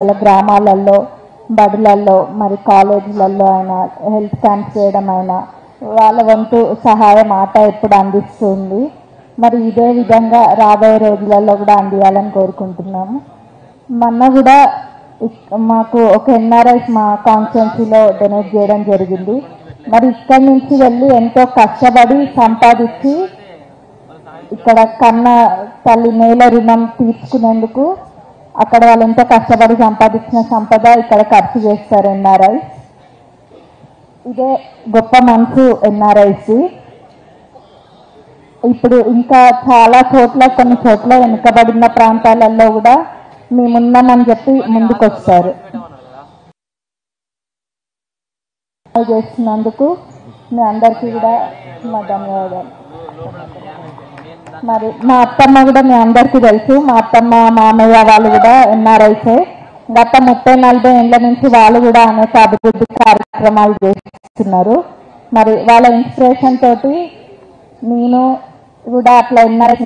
వాళ్ళ గ్రామాలలో బడులలో మరి కాలేజీలలో అయినా హెల్త్ క్యాంప్స్ చేయడం అయినా వాళ్ళ వంతు సహాయం ఆట ఎప్పుడు అందిస్తుంది. మరి ఇదే విధంగా రాబోయే రోజులలో కూడా అందియాలని కోరుకుంటున్నాము. మొన్న కూడా మాకు ఒక ఎన్ఆర్ఐస్ మా కాన్స్టిట్యున్సీలో డొనేట్ చేయడం జరిగింది. మరి ఇక్కడి నుంచి వెళ్ళి ఎంతో కష్టపడి సంపాదించి ఇక్కడ కన్న తల్లి నేల రుణం తీర్చుకునేందుకు అక్కడ వాళ్ళు ఎంతో కష్టపడి సంపాదించిన సంపద ఇక్కడ ఖర్చు చేస్తారు ఎన్ఆర్ఐ. ఇదే గొప్ప మనసు ఎన్ఆర్ఐస్. ఇప్పుడు ఇంకా చాలా చోట్ల కొన్ని చోట్ల వెనుకబడిన ప్రాంతాలలో కూడా మేమున్నామని చెప్పి ముందుకు వస్తారు. చేస్తున్నందుకు మీ అందరికీ కూడా మా ధన్యవాదాలు. మరి మా అత్తమ్మ కూడా మీ అందరికీ తెలుసు. మా అత్తమ్మ మామయ్య వాళ్ళు కూడా ఎన్ఆర్ఐసే. గత 30-40 ఏళ్ల నుంచి వాళ్ళు కూడా అనేక అభివృద్ధి కార్యక్రమాలు చేస్తున్నారు. మరి వాళ్ళ ఇన్స్పిరేషన్ తోటి నేను కూడా అట్లా ఎన్ఆర్ఐ